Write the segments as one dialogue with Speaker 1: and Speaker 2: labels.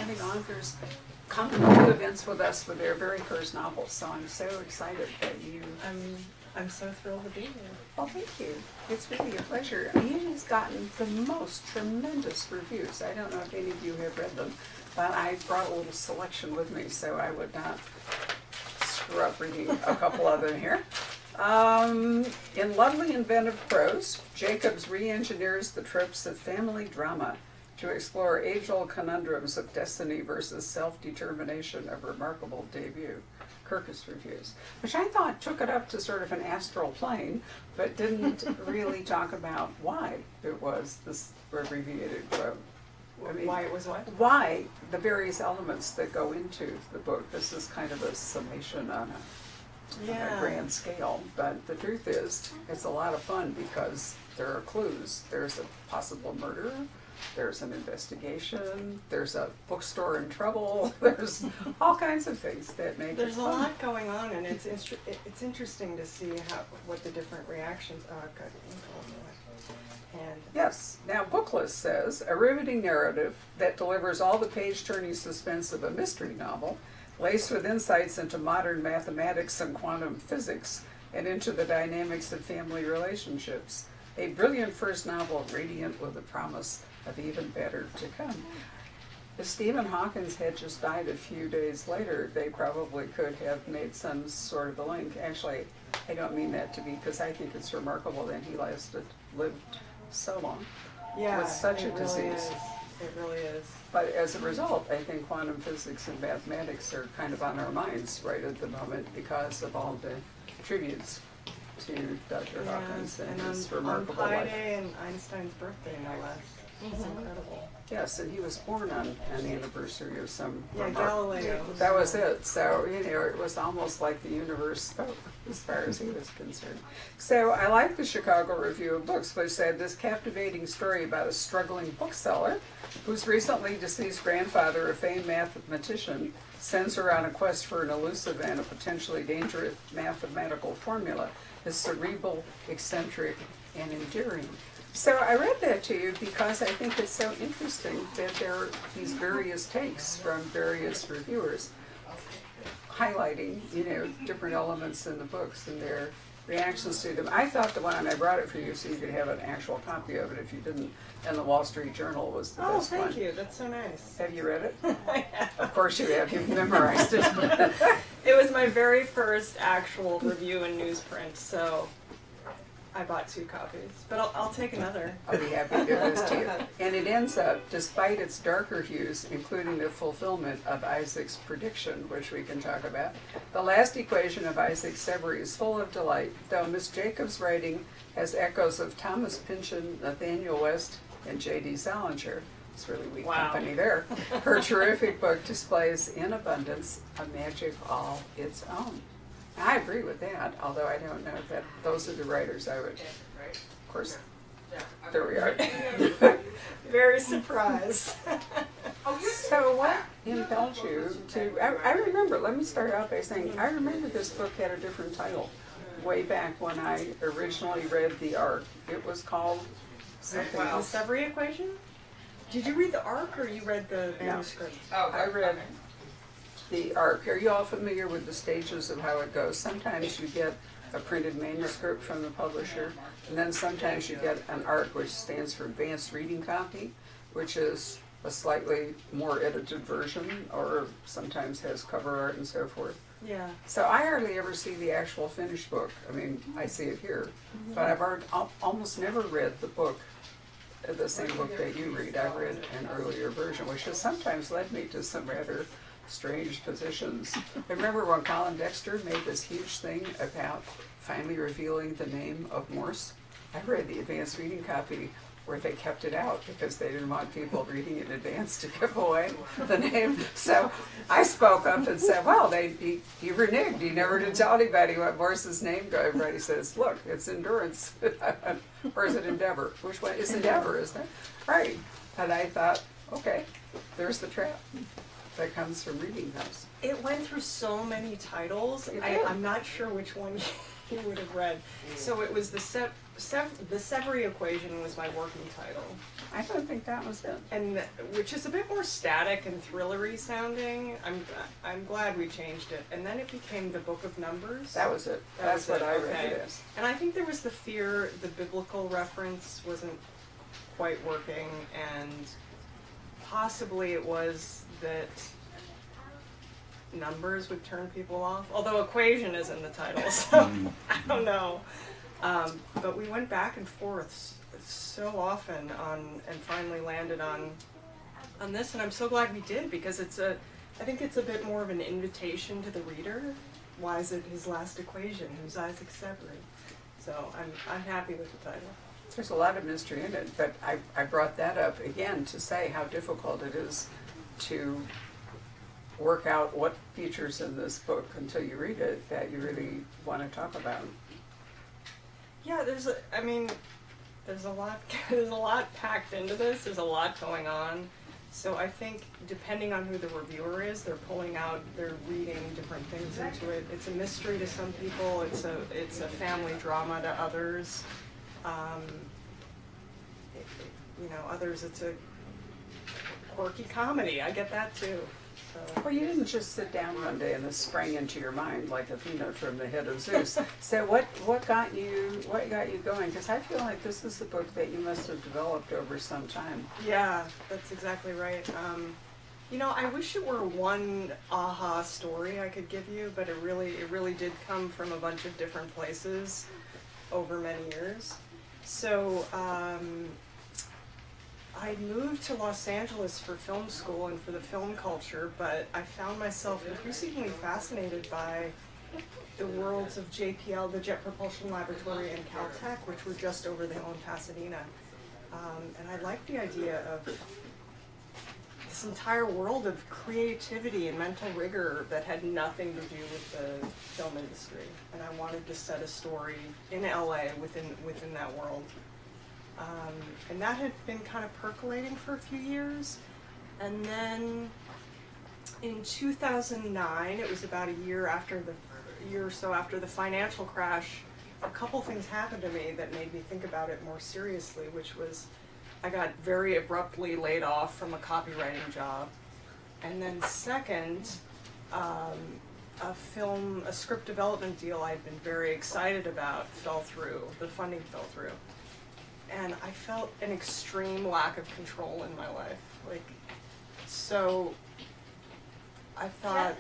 Speaker 1: having authors come to events with us with their very first novels. So I'm so excited that you...
Speaker 2: I'm so thrilled to be here.
Speaker 1: Well, thank you. It's really a pleasure. Amy's gotten the most tremendous reviews. I don't know if any of you have read them, but I brought a little selection with me, so I would not screw up reading a couple of them here. In lovely inventive prose, Jacobs re-engineers the tropes of family drama to explore age-old conundrums of destiny versus self-determination, a remarkable debut. Kirkus reviews, which I thought took it up to sort of an astral plane, but didn't really talk about why it was this abbreviated quote. I mean,
Speaker 2: Why it was what?
Speaker 1: why the various elements that go into the book. This is kind of a summation on a grand scale, but the truth is, it's a lot of fun because there are clues. There's a possible murder. There's an investigation, there's a bookstore in trouble, there's all kinds of things that make
Speaker 2: There's
Speaker 1: it
Speaker 2: a
Speaker 1: fun.
Speaker 2: lot going on, and it's interesting to see what the different reactions are. I've got ink all over it. And
Speaker 1: Yes. Now, Booklist says, a riveting narrative that delivers all the page-turning suspense of a mystery novel, laced with insights into modern mathematics and quantum physics, and into the dynamics of family relationships. A brilliant first novel, radiant with the promise of even better to come. If Stephen Hawkins had just died a few days later, they probably could have made some sort of a link. Actually, I don't mean that to be, because I think it's remarkable that he lived so long with such a disease.
Speaker 2: It really is.
Speaker 1: But as a result, I think quantum physics and mathematics are kind of on our minds right at the moment because of all the tributes to Dr. Hawkins and his remarkable
Speaker 2: on Pi
Speaker 1: life.
Speaker 2: Day and Einstein's birthday, no less. It's incredible.
Speaker 1: Yes, and he was born on an anniversary of some
Speaker 2: Galileo.
Speaker 1: That was it. So, it was almost like the universe spoke as far as he was concerned. So I like the Chicago Review of Books, which said this captivating story about a struggling bookseller whose recently deceased grandfather, a famed mathematician, sends her on a quest for an elusive and a potentially dangerous mathematical formula, is cerebral, eccentric, and endearing. So I read that to you because I think it's so interesting that there are these various takes from various reviewers highlighting, different elements in the books and their reactions to them. I thought the one, and I brought it for you so you could have an actual copy of it if you didn't, and the Wall Street Journal was the best one.
Speaker 2: Oh, thank you. That's so nice.
Speaker 1: Have you read it? Of course you have. You've memorized it.
Speaker 2: It was my very first actual review in newsprint, so I bought 2 copies. But I'll take another.
Speaker 1: I'll be happy to give this to you. And it ends up, despite its darker hues, including the fulfillment of Isaac's prediction, which we can talk about, the last equation of Isaac's SEVERY is full of delight, though Miss Jacobs' writing has echoes of Thomas Pynchon, Nathaniel West, and J.D. Salinger. It's really weak company there. Her terrific book displays in abundance a magic all its own. I agree with that, although I don't know that those are the writers I would, of course, there we are.
Speaker 2: Very surprised.
Speaker 1: So what impelled you to, I remember, let me start out by saying, I remember this book had a different title way back when I originally read The Ark. It was called something
Speaker 2: The
Speaker 1: else.
Speaker 2: SEVERY equation? Did you read the Ark or you read the manuscript?
Speaker 1: I read The Ark. Are you all familiar with the stages of how it goes? Sometimes you get a printed manuscript from the publisher, and then sometimes you get an ARC, which stands for Advanced Reading Copy, which is a slightly more edited version, or sometimes has cover art and so forth.
Speaker 2: Yeah.
Speaker 1: So I hardly ever see the actual finished book. I mean, I see it here, but I've almost never read the book, the same book that you read. I read an earlier version, which has sometimes led me to some rather strange positions. I remember when Colin Dexter made this huge thing about finally revealing the name of Morse. I read the advanced reading copy where they kept it out because they didn't want people reading in advance to give away the name. So I spoke up and said, well, he reneged. He never did tell anybody what Morse's name was. Everybody says, look, it's Endurance. Or is it Endeavor? Which one? It's Endeavor, isn't it? Right. And I thought, okay, there's the trap that comes from reading those.
Speaker 2: It went through so many titles. I'm not sure which one you would have read. So it was the the SEVERY equation was my working title.
Speaker 1: I don't think that was it.
Speaker 2: And which is a bit more static and thrillery sounding. I'm glad we changed it. And then it became the Book of Numbers.
Speaker 1: That was it. That's what I read it as.
Speaker 2: And I think there was the fear the biblical reference wasn't quite working, and possibly it was that numbers would turn people off. Although equation is in the title, so I don't know. But we went back and forth so often and finally landed on this, and I'm so glad we did, because I think it's a bit more of an invitation to the reader. Why is it his last equation? Who's Isaac SEVERY? So I'm happy with the title.
Speaker 1: There's a lot of mystery in it, but I brought that up again to say how difficult it is to work out what features in this book until you read it that you really want to talk about.
Speaker 2: Yeah, there's a lot packed into this. There's a lot going on. So I think depending on who the reviewer is, they're reading different things into it. It's a mystery to some people. It's a family drama to others. Others it's a quirky comedy. I get that too. So.
Speaker 1: Well, you didn't just sit down one day and this sprang into your mind like Athena from the head of Zeus. So what got you going? Because I feel like this is a book that you must have developed over some time.
Speaker 2: Yeah, that's exactly right. I wish it were one aha story I could give you, but it really did come from a bunch of different places over many years. So I moved to Los Angeles for film school and for the film culture, but I found myself increasingly fascinated by the worlds of JPL, the Jet Propulsion Laboratory, and Caltech, which were just over the hill in Pasadena. And I liked the idea of this entire world of creativity and mental rigor that had nothing to do with the film industry. And I wanted to set a story in LA within that world. And that had been kind of percolating for a few years. And then in 2009, it was about a year or so after the financial crash, a couple things happened to me that made me think about it more seriously, which was I got very abruptly laid off from a copywriting job. And then second, a script development deal I'd been very excited about fell through. The funding fell through. And I felt an extreme lack of control in my life. So I thought,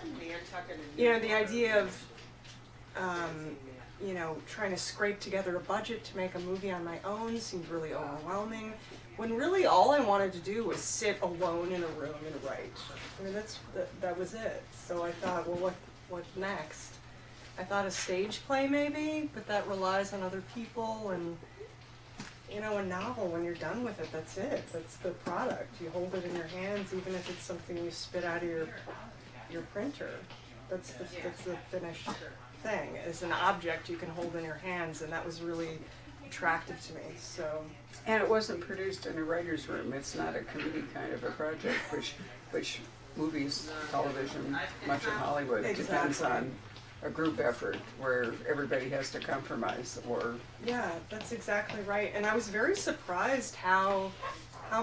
Speaker 2: the idea of, trying to scrape together a budget to make a movie on my own seemed really overwhelming, when really all I wanted to do was sit alone in a room and write. That was it. So I thought, well, what next? I thought a stage play maybe, but that relies on other people, and a novel, when you're done with it, that's it. That's the product. You hold it in your hands, even if it's something you spit out of your printer. That's the finished thing. It's an object you can hold in your hands, and that was really attractive to me. So.
Speaker 1: And it wasn't produced in a writer's room. It's not a committee kind of a project, which movies, television, much of Hollywood depends on a group effort where everybody has to compromise.
Speaker 2: Yeah, that's exactly right. And I was very surprised how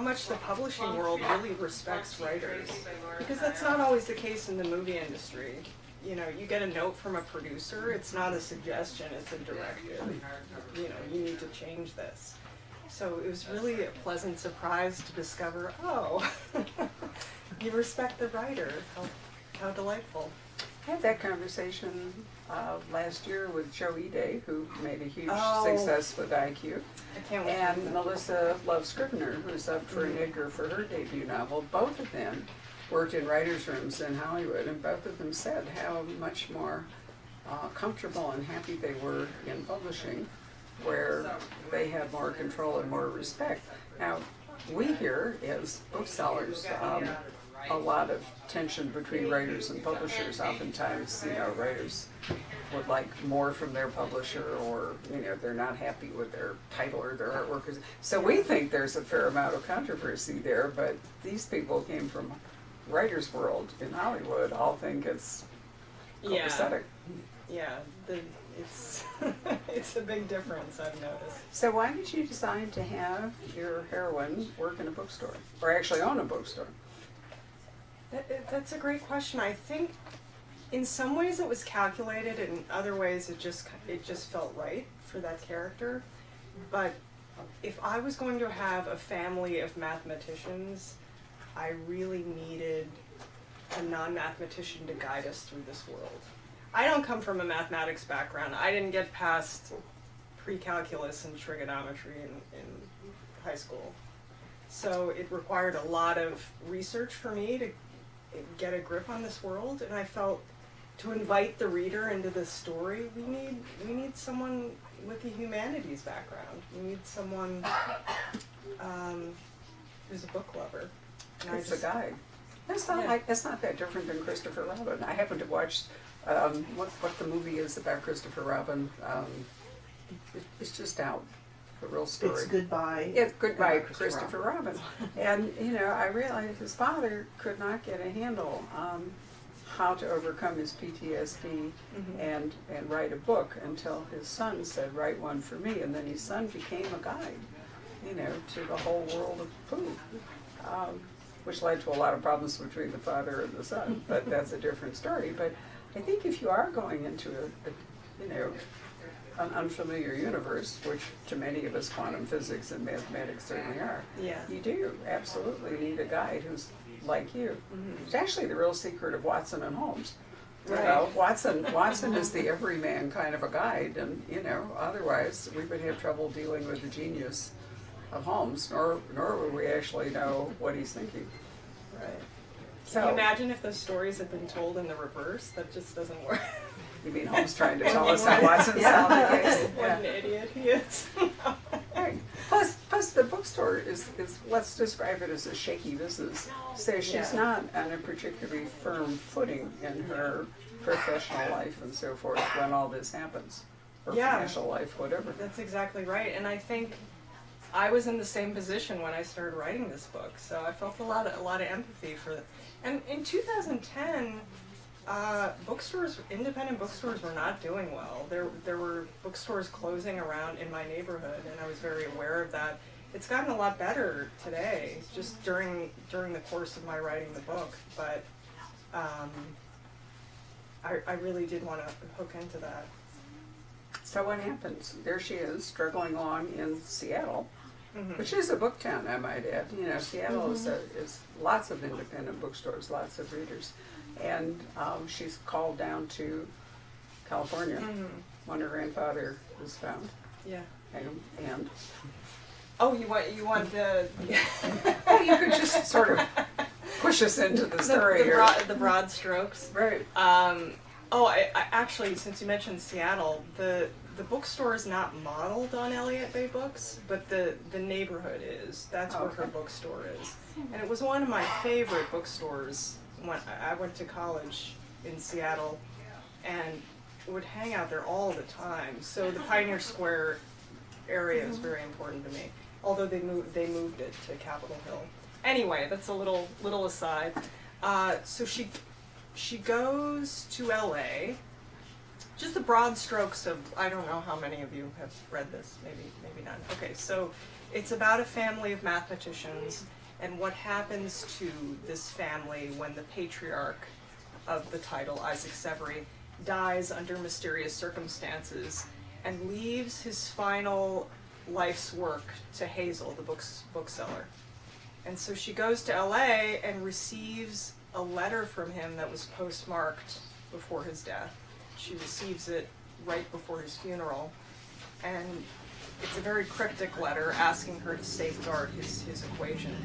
Speaker 2: much the publishing world really respects writers, because that's not always the case in the movie industry. You get a note from a producer, it's not a suggestion, it's a directive. You need to change this. So it was really a pleasant surprise to discover, you respect the writer. How delightful.
Speaker 1: I had that conversation last year with Joe Ide, who made a huge success with IQ, and Melissa Love Scribner, who's up for an Edgar for her debut novel. Both of them worked in writers' rooms in Hollywood, and both of them said how much more comfortable and happy they were in publishing, where they had more control and more respect. Now, we hear as booksellers a lot of tension between writers and publishers. Oftentimes, writers would like more from their publisher, or they're not happy with their title or their artwork. So we think there's a fair amount of controversy there, but these people came from writer's world in Hollywood all think it's copacetic.
Speaker 2: Yeah, it's it's a big difference, I've noticed.
Speaker 1: So why did you decide to have your heroine work in a bookstore, or actually own a bookstore?
Speaker 2: That's a great question. I think in some ways it was calculated, and in other ways it just felt right for that character. But if I was going to have a family of mathematicians, I really needed a non-mathematician to guide us through this world. I don't come from a mathematics background. I didn't get past pre-calculus and trigonometry in high school. So it required a lot of research for me to get a grip on this world, and I felt to invite the reader into this story, we need someone with a humanities background. We need someone who's a book lover. And
Speaker 1: It's a guide. It's not that different than Christopher Robin. I happened to watch what the movie is about Christopher Robin. It's just out. The real story.
Speaker 3: It's Goodbye.
Speaker 1: It's Goodbye, Christopher Robin. And, I realized his father could not get a handle on how to overcome his PTSD and write a book until his son said, write one for me. And then his son became a guide, to the whole world of food, which led to a lot of problems between the father and the son. But that's a different story. But I think if you are going into an unfamiliar universe, which to many of us quantum physics and mathematics certainly are, you do absolutely need a guide who's like you. It's actually the real secret of Watson and Holmes.
Speaker 2: Right.
Speaker 1: Watson is the everyman kind of a guide, and otherwise we would have trouble dealing with the genius of Holmes, nor would we actually know what he's thinking.
Speaker 2: Right.
Speaker 1: So,
Speaker 2: Can you imagine if those stories had been told in the reverse? That just doesn't work.
Speaker 1: You mean Holmes trying to tell us how Watson solved the case?
Speaker 2: What an idiot he is.
Speaker 1: Right. Plus the bookstore is, let's describe it as a shaky business. So she's not on a particularly firm footing in her professional life and so forth when all this happens. Or financial life, whatever.
Speaker 2: That's exactly right. And I think I was in the same position when I started writing this book, so I felt a lot of empathy for it. And in 2010, independent bookstores were not doing well. There were bookstores closing around in my neighborhood, and I was very aware of that. It's gotten a lot better today, just during the course of my writing the book. But I really did want to hook into that.
Speaker 1: So what happens? There she is, struggling along in Seattle, which is a book town, I might add. Seattle is lots of independent bookstores, lots of readers. And she's called down to California when her grandfather was found.
Speaker 2: Yeah.
Speaker 1: And
Speaker 2: oh, you want the
Speaker 1: well, you could just sort of push us into the story here.
Speaker 2: The broad strokes.
Speaker 1: Right.
Speaker 2: I actually, since you mentioned Seattle, the bookstore is not modeled on Elliott Bay Books, but the neighborhood is. That's where her bookstore is. And it was one of my favorite bookstores when I went to college in Seattle and would hang out there all the time. So the Pioneer Square area is very important to me, although they moved it to Capitol Hill. Anyway, that's a little aside. So she goes to LA. Just the broad strokes of, I don't know how many of you have read this, maybe none. Okay, so it's about a family of mathematicians and what happens to this family when the patriarch of the title, Isaac Severy, dies under mysterious circumstances and leaves his final life's work to Hazel, the bookseller. And so she goes to LA and receives a letter from him that was postmarked before his death. She receives it right before his funeral, and it's a very cryptic letter asking her to safeguard his equation.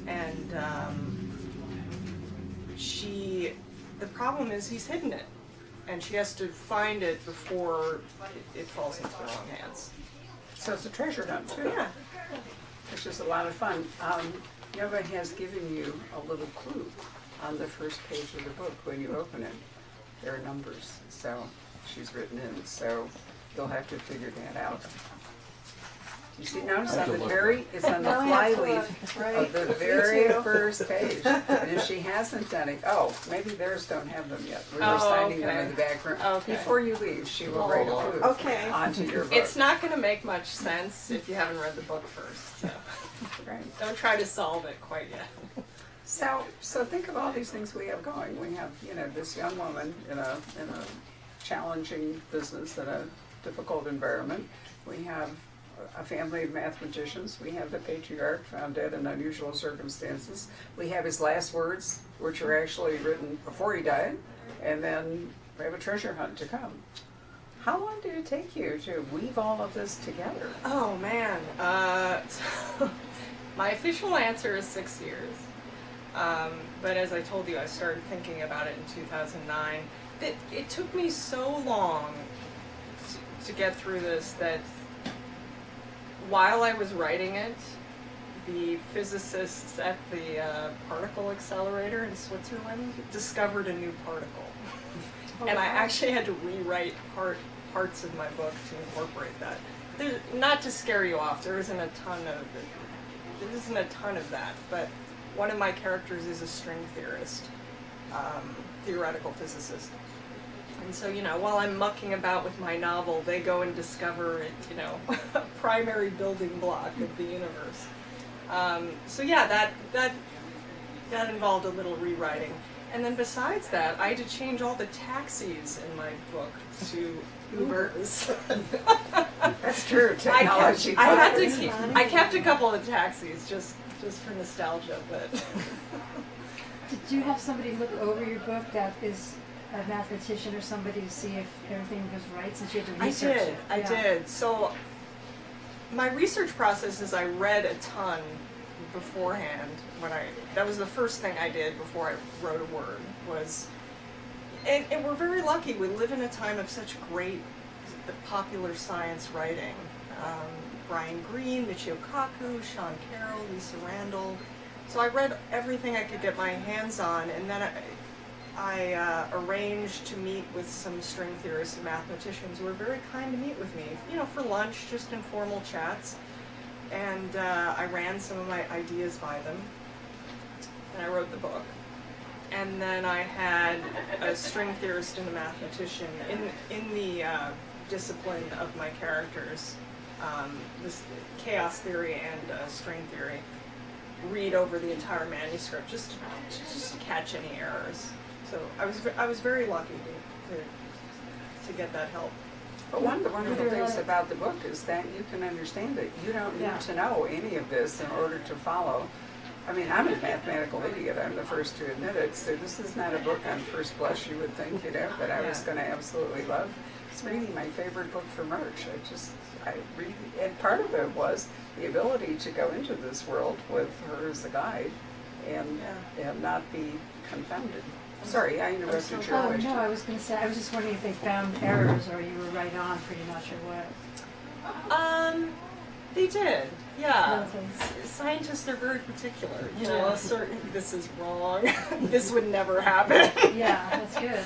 Speaker 2: And the problem is he's hidden it, and she has to find it before it falls into the wrong hands.
Speaker 1: So it's a treasure hunt too.
Speaker 2: Yeah.
Speaker 1: Which is a lot of fun. Yoga has given you a little clue on the first page of the book when you open it. There are numbers, so she's written in, so you'll have to figure that out. You see, notice
Speaker 3: I have
Speaker 1: on
Speaker 3: to
Speaker 1: the
Speaker 3: look.
Speaker 1: very, it's on the
Speaker 2: Now I have to
Speaker 1: flyleaf
Speaker 2: look, right?
Speaker 1: of the
Speaker 2: Me
Speaker 1: very
Speaker 2: too.
Speaker 1: first page. And if she hasn't done it, oh, maybe theirs don't have them yet. We were
Speaker 2: Oh,
Speaker 1: signing them
Speaker 2: okay.
Speaker 1: in the back room.
Speaker 2: Okay.
Speaker 1: Before you leave, she will write a proof
Speaker 2: Okay.
Speaker 1: onto your book.
Speaker 2: It's not going to make much sense if you haven't read the book first. So
Speaker 1: Right.
Speaker 2: don't try to solve it quite yet.
Speaker 1: So think of all these things we have going. We have, this young woman in a challenging business in a difficult environment. We have a family of mathematicians. We have the patriarch found dead in unusual circumstances. We have his last words, which are actually written before he died, and then we have a treasure hunt to come. How long did it take you to weave all of this together?
Speaker 2: Oh man, my official answer is 6 years. But as I told you, I started thinking about it in 2009. It took me so long to get through this that while I was writing it, the physicists at the particle accelerator in Switzerland discovered a new particle. And I actually had to rewrite parts of my book to incorporate that. Not to scare you off, there isn't a ton of that, but one of my characters is a string theorist, theoretical physicist. And so, while I'm mucking about with my novel, they go and discover, a primary building block of the universe. So yeah, that involved a little rewriting. And then besides that, I had to change all the taxis in my book to Ubers.
Speaker 1: That's true. Technology.
Speaker 2: I kept a couple of taxis just for nostalgia, but.
Speaker 4: Did you have somebody look over your book that is a mathematician or somebody to see if everything was right, since you had to research it?
Speaker 2: I did. So my research process is I read a ton beforehand. That was the first thing I did before I wrote a word and we're very lucky. We live in a time of such great popular science writing. Brian Greene, Michio Kaku, Sean Carroll, Lisa Randall. So I read everything I could get my hands on, and then I arranged to meet with some string theorists and mathematicians who were very kind to meet with me, for lunch, just informal chats. And I ran some of my ideas by them, and I wrote the book. And then I had a string theorist and a mathematician in the discipline of my characters, this chaos theory and string theory, read over the entire manuscript just to catch any errors. So I was very lucky to get that help.
Speaker 1: But one of the wonderful things about the book is that you can understand it. You don't need to know any of this in order to follow. I mean, I'm a mathematical idiot. I'm the first to admit it. So this is not a book on first blush you would think, that I was going to absolutely love. It's really my favorite book for March. I read, and part of it was the ability to go into this world with her as a guide and not be confounded. Sorry, I interrupted your
Speaker 4: Oh,
Speaker 1: question.
Speaker 4: no, I was going to say, I was just wondering if they found errors or you were right on pretty much or what.
Speaker 2: They did, yeah.
Speaker 4: Little things.
Speaker 2: Scientists are very particular, certain, this is wrong, this would never happen.
Speaker 4: Yeah, that's good.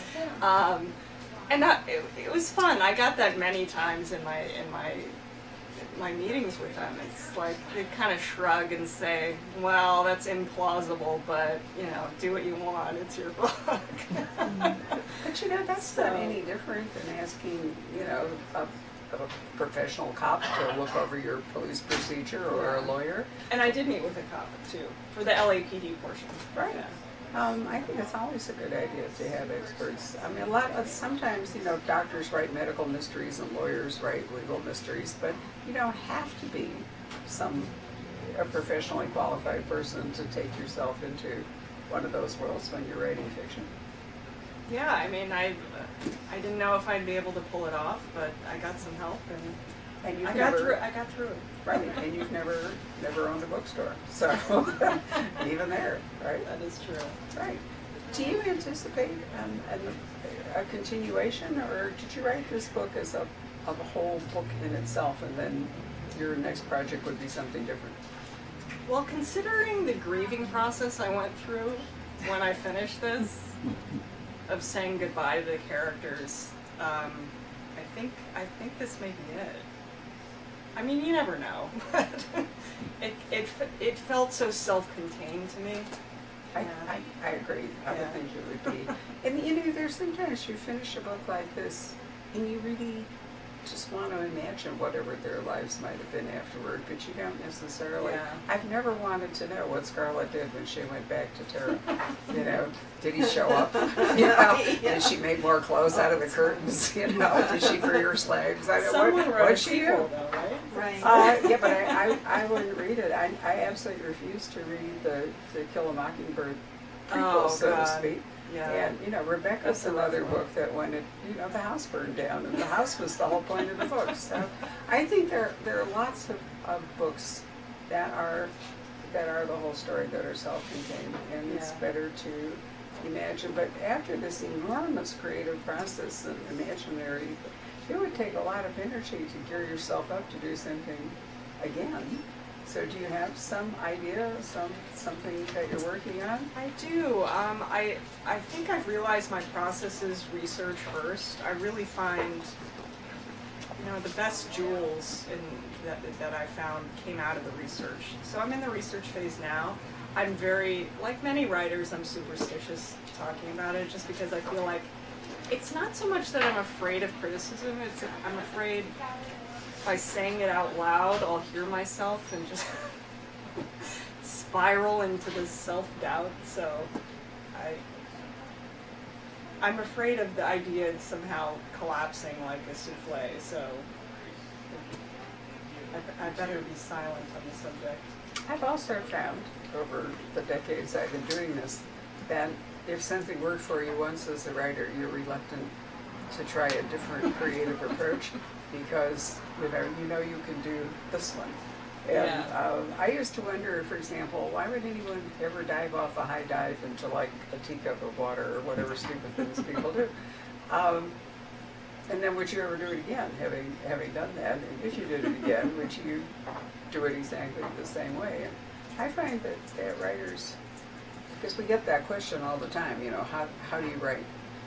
Speaker 2: And it was fun. I got that many times in my meetings with them. It's like they kind of shrug and say, "Well, that's implausible, but do what you want. It's your book."
Speaker 1: But that's not any different than asking a professional cop to look over your police procedure or a lawyer.
Speaker 2: And I did meet with a cop too for the LAPD portion.
Speaker 1: Right. I think it's always a good idea to have experts. I mean, sometimes, doctors write medical mysteries and lawyers write legal mysteries, but you don't have to be a professionally qualified person to take yourself into one of those worlds when you're writing fiction.
Speaker 2: Yeah, I mean, I didn't know if I'd be able to pull it off, but I got some help, and I got through it.
Speaker 1: Right, and you've never owned a bookstore, so even there, right?
Speaker 2: That is true.
Speaker 1: Right. Do you anticipate a continuation, or did you write this book as a whole book in itself, and then your next project would be something different?
Speaker 2: Well, considering the grieving process I went through when I finished this, of saying goodbye to the characters, I think this may be it. I mean, you never know. It felt so self-contained to me.
Speaker 1: I agree. I would think it would be. And you know, there's sometimes you finish a book like this and you really just want to imagine whatever their lives might have been afterward, but you don't necessarily.
Speaker 2: Yeah.
Speaker 1: I've never wanted to know what Scarlett did when she went back to Tara. You know, did he show up? You know, did she make more clothes out of the curtains? You know, did she free her slaves? I don't know.
Speaker 2: Someone wrote
Speaker 1: What'd
Speaker 2: a
Speaker 1: she do?
Speaker 2: sequel, though, right?
Speaker 4: Right.
Speaker 1: Yeah, but I wouldn't read it. I absolutely refuse to read the Kill a Mockingbird prequel,
Speaker 2: Oh,
Speaker 1: so to
Speaker 2: God.
Speaker 1: speak.
Speaker 2: Yeah.
Speaker 1: And, you know, Rebecca's
Speaker 2: That's a rough
Speaker 1: another
Speaker 2: one.
Speaker 1: book that when the house burned down, and the house was the whole point of the book. So I think there are lots of books that are the whole story, that are self-contained, and it's
Speaker 2: Yeah.
Speaker 1: better to imagine. But after this enormous creative process and imaginary, it would take a lot of energy to gear yourself up to do something again. So do you have some idea, something that you're working on?
Speaker 2: I do. I think I've realized my process is research first. I really find, you know, the best jewels that I found came out of the research. So I'm in the research phase now. I'm very, like many writers, I'm superstitious talking about it, just because I feel like it's not so much that I'm afraid of criticism, it's that I'm afraid by saying it out loud, I'll hear myself and just spiral into this self-doubt. So I'm afraid of the idea of somehow collapsing like a souffle. So I better be silent on the subject.
Speaker 1: I've also found over the decades I've been doing this that if something worked for you once as a writer, you're reluctant to try a different creative approach because you know you can do this one. And I used to wonder, for example, why would anyone ever dive off a high dive into like a teacup of water or whatever stupid things people do? And then would you ever do it again, having done that? And if you did it again, would you do it exactly the same way? And I find that writers, because we get that question all the time, you know, how do you write?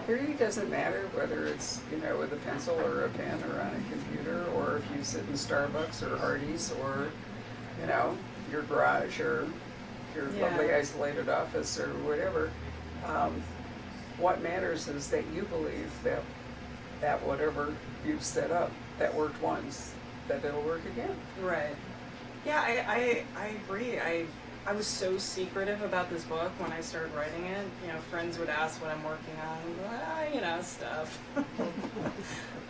Speaker 1: It really doesn't matter whether it's, you know, with a pencil or a pen or on a computer, or if you sit in Starbucks or Hardee's or, you know, your garage or your lovely isolated office or whatever. What matters is that you believe that whatever you've set up that worked once, that it'll work again.
Speaker 2: Right. Yeah, I agree. I was so secretive about this book when I started writing it. You know, friends would ask what I'm working on, you know, stuff.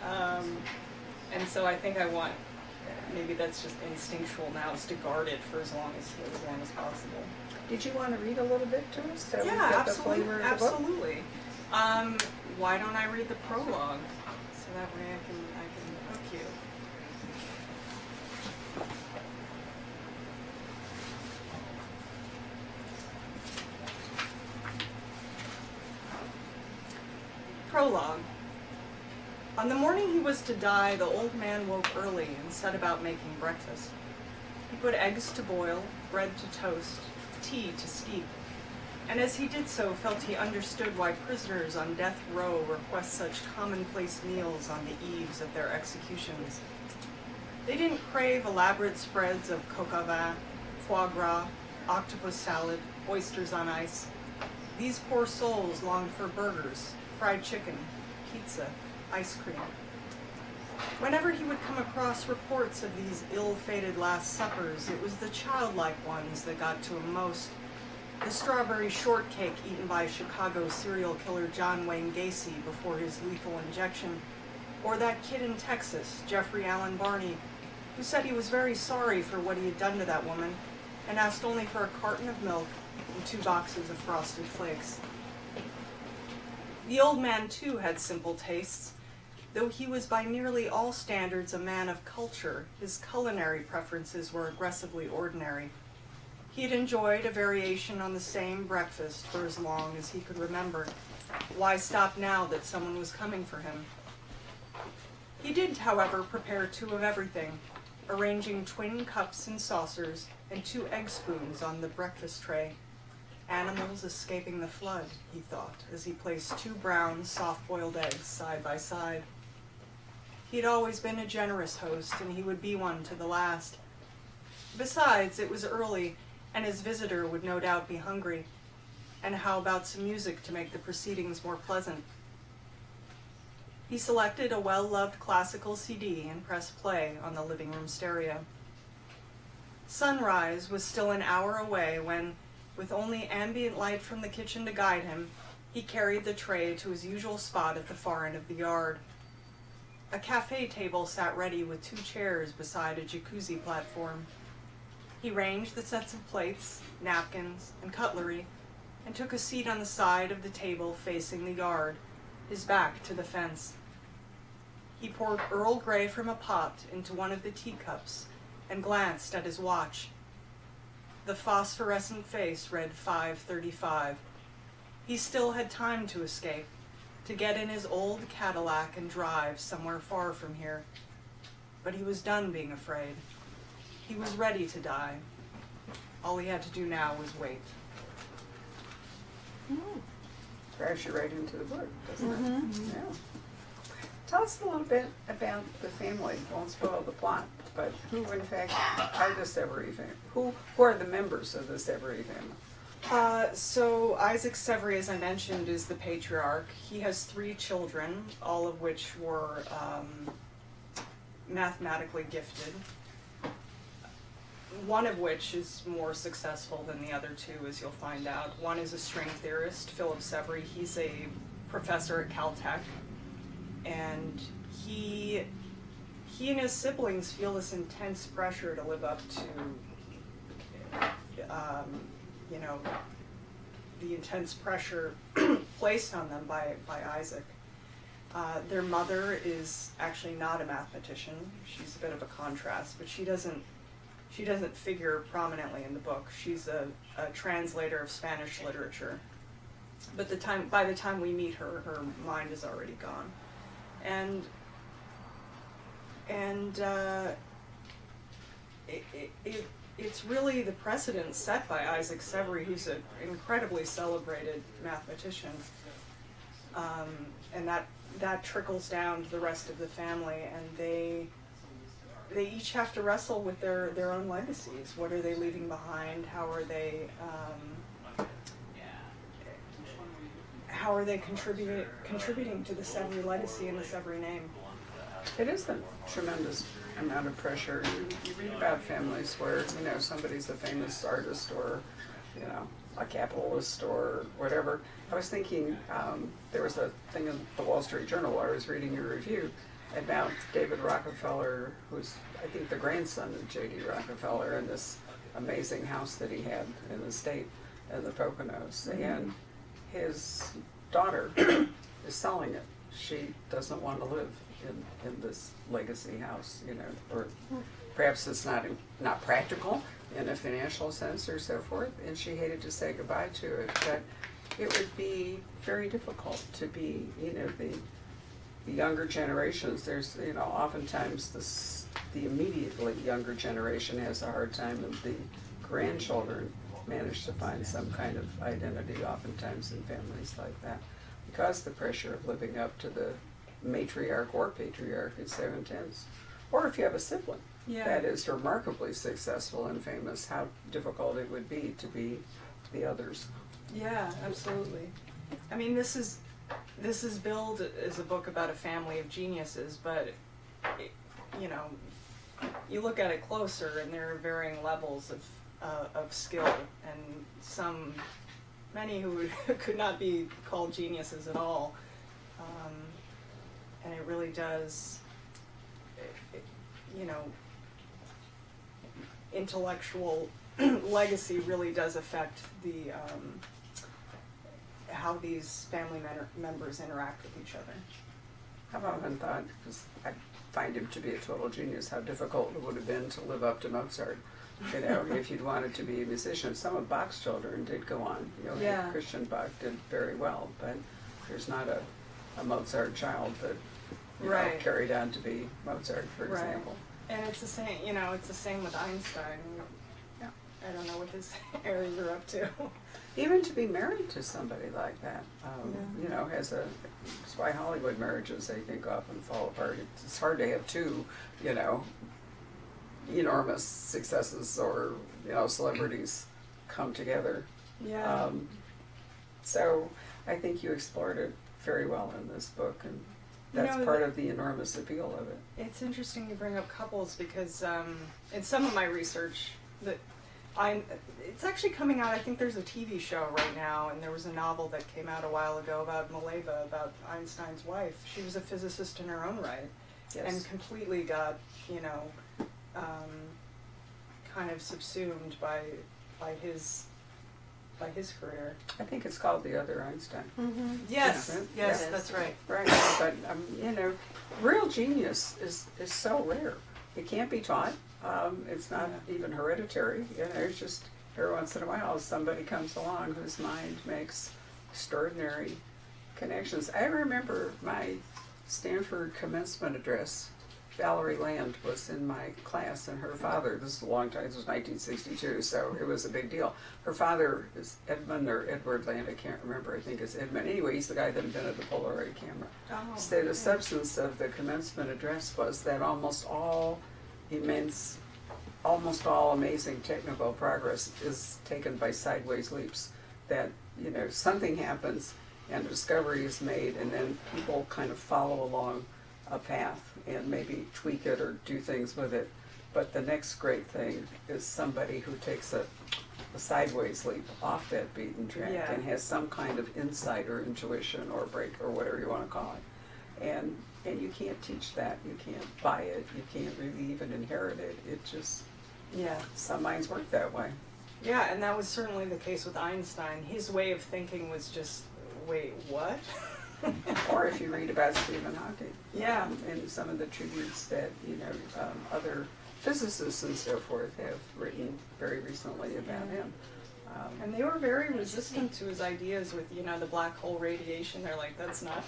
Speaker 2: And so I think I want, maybe that's just instinctual now, is to guard it for as long as possible.
Speaker 1: Did you want to read a little bit to us so we
Speaker 2: Yeah,
Speaker 1: get the flavor of the book?
Speaker 2: absolutely. Why don't I read the prologue? So that way I can hook you. Prologue. On the morning he was to die, the old man woke early and set about making breakfast. He put eggs to boil, bread to toast, tea to steep, and as he did so, felt he understood why prisoners on death row request such commonplace meals on the eves of their executions. They didn't crave elaborate spreads of coq au vin, foie gras, octopus salad, oysters on ice. These poor souls longed for burgers, fried chicken, pizza, ice cream. Whenever he would come across reports of these ill-fated Last Suppers, it was the childlike ones that got to him most. The strawberry shortcake eaten by Chicago serial killer John Wayne Gacy before his lethal injection, or that kid in Texas, Jeffrey Allen Barney, who said he was very sorry for what he had done to that woman and asked only for a carton of milk and 2 boxes of Frosted Flakes. The old man, too, had simple tastes. Though he was by nearly all standards a man of culture, his culinary preferences were aggressively ordinary. He had enjoyed a variation on the same breakfast for as long as he could remember. Why stop now that someone was coming for him? He did, however, prepare 2 of everything, arranging twin cups and saucers and 2 egg spoons on the breakfast tray. Animals escaping the flood, he thought, as he placed 2 brown, soft-boiled eggs side by side. He'd always been a generous host, and he would be one to the last. Besides, it was early, and his visitor would no doubt be hungry. And how about some music to make the proceedings more pleasant? He selected a well-loved classical CD and pressed play on the living room stereo. Sunrise was still an hour away when, with only ambient light from the kitchen to guide him, he carried the tray to his usual spot at the far end of the yard. A cafe table sat ready with 2 chairs beside a jacuzzi platform. He ranged the sets of plates, napkins, and cutlery, and took a seat on the side of the table facing the yard, his back to the fence. He poured Earl Grey from a pot into one of the teacups and glanced at his watch. The phosphorescent face read 5:35. He still had time to escape, to get in his old Cadillac and drive somewhere far from here. But he was done being afraid. He was ready to die. All he had to do now was wait.
Speaker 1: Drives you right into the book, doesn't it? Yeah. Tell us a little bit about the family. Won't spoil the plot, but who, in fact, are the SEVERY family? Who are the members of the SEVERY family?
Speaker 2: So Isaac SEVERY, as I mentioned, is the patriarch. He has 3 children, all of which were mathematically gifted. One of which is more successful than the other 2, as you'll find out. One is a string theorist, Philip SEVERY. He's a professor at Caltech, and he and his siblings feel this intense pressure to live up to, the intense pressure placed on them by Isaac. Their mother is actually not a mathematician. She's a bit of a contrast, but she doesn't figure prominently in the book. She's a translator of Spanish literature. But by the time we meet her, her mind is already gone. And it's really the precedent set by Isaac SEVERY, who's an incredibly celebrated mathematician. And that trickles down to the rest of the family, and they each have to wrestle with their own legacies. What are they leaving behind? How are they contributing to the SEVERY legacy and the SEVERY name?
Speaker 1: It is a tremendous amount of pressure. You read about families where, somebody's a famous artist or, a capitalist or whatever. I was thinking, there was a thing in the Wall Street Journal where I was reading your review about David Rockefeller, who's, I think, the grandson of J.D. Rockefeller, and this amazing house that he had in the state in the Poconos. And his daughter is selling it. She doesn't want to live in this legacy house, or perhaps it's not practical in a financial sense or so forth, and she hated to say goodbye to it. But it would be very difficult to be, the younger generations. There's, oftentimes the immediately younger generation has a hard time, and the grandchildren manage to find some kind of identity oftentimes in families like that, because the pressure of living up to the matriarch or patriarch is so intense. Or if you have a sibling that is remarkably successful and famous, how difficult it would be to be the others.
Speaker 2: Yeah, absolutely. I mean, this is billed as a book about a family of geniuses, but you look at it closer, and there are varying levels of skill, and many who could not be called geniuses at all. And it really does, intellectual legacy really does affect the how these family members interact with each other.
Speaker 1: I've often thought, because I find him to be a total genius, how difficult it would have been to live up to Mozart. If you'd wanted to be a musician. Some of Bach's children did go on. Christian Bach did very well, but there's not a Mozart child that carried on to be Mozart, for example.
Speaker 2: And it's the same. It's the same with Einstein.
Speaker 1: Yeah.
Speaker 2: I don't know what his heirs are up to.
Speaker 1: Even to be married to somebody like that, you know, that's why Hollywood marriages, I think, often fall apart. It's hard to have two, you know, enormous successes or, you know, celebrities come together.
Speaker 2: Yeah.
Speaker 1: So I think you explored it very well in this book, and that's part of the enormous appeal of it.
Speaker 2: It's interesting you bring up couples because in some of my research that it's actually coming out. I think there's a TV show right now, and there was a novel that came out a while ago about Mileva, about Einstein's wife. She was a physicist in her own right, and completely got, you know, kind of subsumed by his career.
Speaker 1: I think it's called The Other Einstein.
Speaker 2: Mm-hmm. Yes, yes, that's right.
Speaker 1: Right, but you know, real genius is so rare. It can't be taught. It's not even hereditary. You know, it's just every once in a while somebody comes along whose mind makes extraordinary connections. I remember my Stanford commencement address. Valerie Land was in my class, and her father, this is a long time, this was 1962, so it was a big deal. Her father is Edmund or Edward Land, I can't remember, I think it's Edmund. Anyway, he's the guy that invented the Polaroid camera. So the substance of the commencement address was that almost all amazing technical progress is taken by sideways leaps. That, you know, something happens and a discovery is made, and then people kind of follow along a path and maybe tweak it or do things with it. But the next great thing is somebody who takes a sideways leap off that beaten track and has some kind of insight or intuition or break or whatever you want to call it. And you can't teach that. You can't buy it. You can't really even inherit it. It just, some minds work that way.
Speaker 2: Yeah, and that was certainly the case with Einstein. His way of thinking was just, wait, what?
Speaker 1: Or if you read about Stephen Hawking,
Speaker 2: yeah,
Speaker 1: and some of the tributes that, you know, other physicists and so forth have written very recently about him.
Speaker 2: And they were very resistant to his ideas with, you know, the black hole radiation. They're like, that's not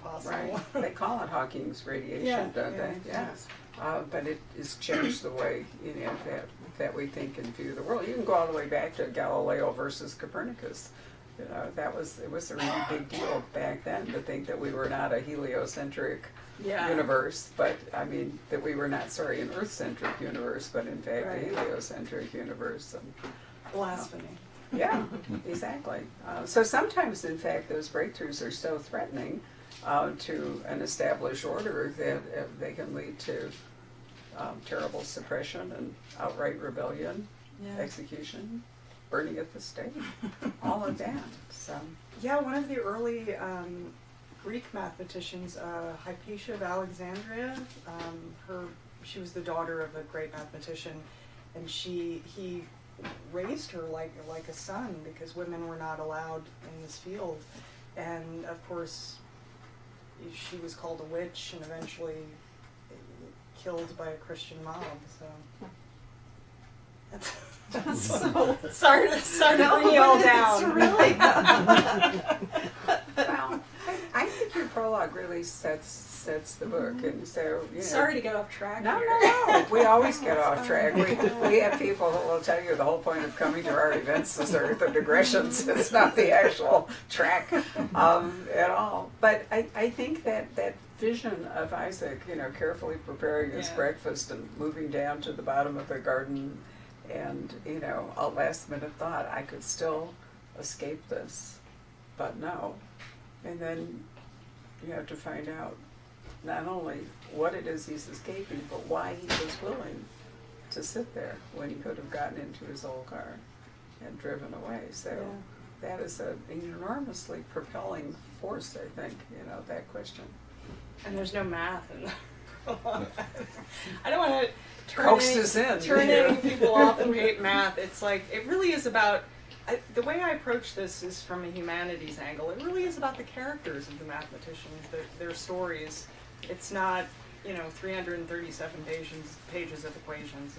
Speaker 2: possible.
Speaker 1: Right. They call it Hawking's radiation, don't they? Yes. But it has changed the way, you know, that we think and view the world. You can go all the way back to Galileo versus Copernicus. You know, it was a really big deal back then to think that we were not a heliocentric universe, but I mean that we were not, an Earth-centric universe, but in fact a heliocentric universe. And,
Speaker 2: blasphemy.
Speaker 1: Yeah, exactly. So sometimes, in fact, those breakthroughs are so threatening to an established order that they can lead to terrible suppression and outright rebellion, execution, burning at the stake, all of that. So
Speaker 2: yeah, one of the early Greek mathematicians, Hypatia of Alexandria, she was the daughter of a great mathematician, and he raised her like a son because women were not allowed in this field, and of course she was called a witch and eventually killed by a Christian mob. So that's so sorry to bring you all down.
Speaker 1: Really. Well, I think your prologue really sets the book, and so you know,
Speaker 2: sorry to get off track.
Speaker 1: No. We always get off track. We have people who will tell you the whole point of coming to our events is the digressions. It's not the actual track at all. But I think that vision of Isaac, you know, carefully preparing his breakfast and moving down to the bottom of the garden, and you know, a last minute thought, I could still escape this, but no. And then you have to find out not only what it is he's escaping, but why he was willing to sit there when he could have gotten into his old car and driven away. So that is an enormously propelling force, I think, you know, that question.
Speaker 2: And there's no math in the prologue. I don't want to turn any people off who hate math. It's like, it really is about, the way I approach this is from a humanities angle. It really is about the characters of the mathematicians, their stories. It's not, you know, 337 pages of equations.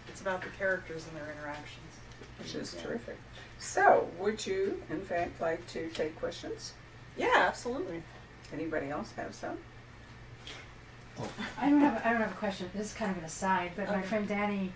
Speaker 2: It's about the characters and their interactions.
Speaker 1: Which is terrific. So, would you, in fact, like to take questions?
Speaker 2: Yeah, absolutely.
Speaker 1: Anybody else have some?
Speaker 4: I don't have a question. This is kind of an aside, but my friend Danny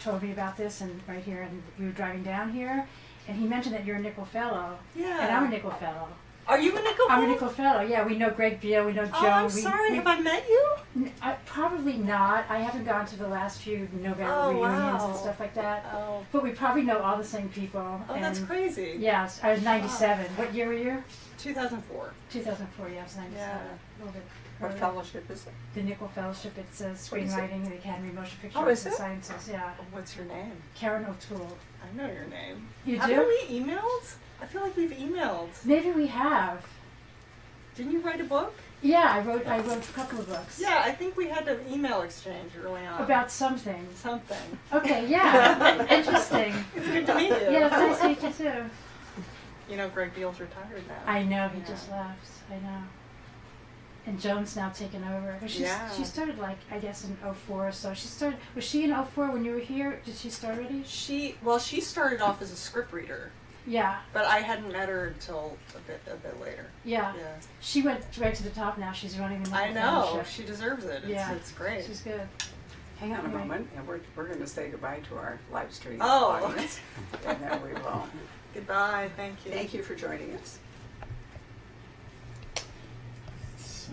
Speaker 4: told me about this, and right here, and we were driving down here, and he mentioned that you're a Nickel Fellow.
Speaker 2: Yeah.
Speaker 4: And I'm a Nickel Fellow.
Speaker 2: Are you a Nickel Fellow?
Speaker 4: I'm a Nickel Fellow, yeah. We know Greg Beale, we know Joe.
Speaker 2: Oh, I'm sorry. Have I met you?
Speaker 4: Probably not. I haven't gone to the last few November reunions and stuff like that.
Speaker 2: Oh.
Speaker 4: But we probably know all the same people.
Speaker 2: Oh, that's crazy.
Speaker 4: Yes, I was 97. What year were you?
Speaker 2: 2004.
Speaker 4: 2004, yeah, I was 97.
Speaker 2: Yeah.
Speaker 4: A little bit
Speaker 1: What
Speaker 4: earlier.
Speaker 1: fellowship is it?
Speaker 4: The Nickel Fellowship, it's
Speaker 1: What is it?
Speaker 4: screenwriting, the Academy of Motion Picture
Speaker 1: Oh,
Speaker 4: Arts
Speaker 1: is
Speaker 4: and
Speaker 1: it?
Speaker 4: Sciences, yeah.
Speaker 2: What's your name?
Speaker 4: Karen O'Toole.
Speaker 2: I know your name.
Speaker 4: You
Speaker 2: Haven't
Speaker 4: do?
Speaker 2: we emailed? I feel like we've emailed.
Speaker 4: Maybe we have.
Speaker 2: Didn't you write a book?
Speaker 4: Yeah, I wrote a couple of books.
Speaker 2: Yeah, I think we had an email exchange early on.
Speaker 4: About something.
Speaker 2: something.
Speaker 4: Okay, yeah. Interesting.
Speaker 2: It's good to meet you.
Speaker 4: Yeah, it's nice to meet you too.
Speaker 2: You know, Greg Beale's retired now.
Speaker 4: I know, he
Speaker 2: Yeah.
Speaker 4: just left. I know. And Joan's now taken over. But
Speaker 2: Yeah.
Speaker 4: She started like, I guess in 04 or so. Was she in 04 when you were here? Did she start already?
Speaker 2: She started off as a script reader,
Speaker 4: Yeah.
Speaker 2: but I hadn't met her until a bit later.
Speaker 4: Yeah.
Speaker 2: Yeah.
Speaker 4: She went right to the top now. She's running the
Speaker 2: I
Speaker 4: Nickel
Speaker 2: know.
Speaker 4: Fellowship.
Speaker 2: She deserves it.
Speaker 4: Yeah.
Speaker 2: It's great.
Speaker 4: She's good.
Speaker 1: Hang on a
Speaker 4: Right.
Speaker 1: moment, and we're going to say goodbye to our live stream
Speaker 2: Oh.
Speaker 1: audience. And then we will.
Speaker 2: Goodbye. Thank you.
Speaker 1: Thank you for joining us.
Speaker 3: So,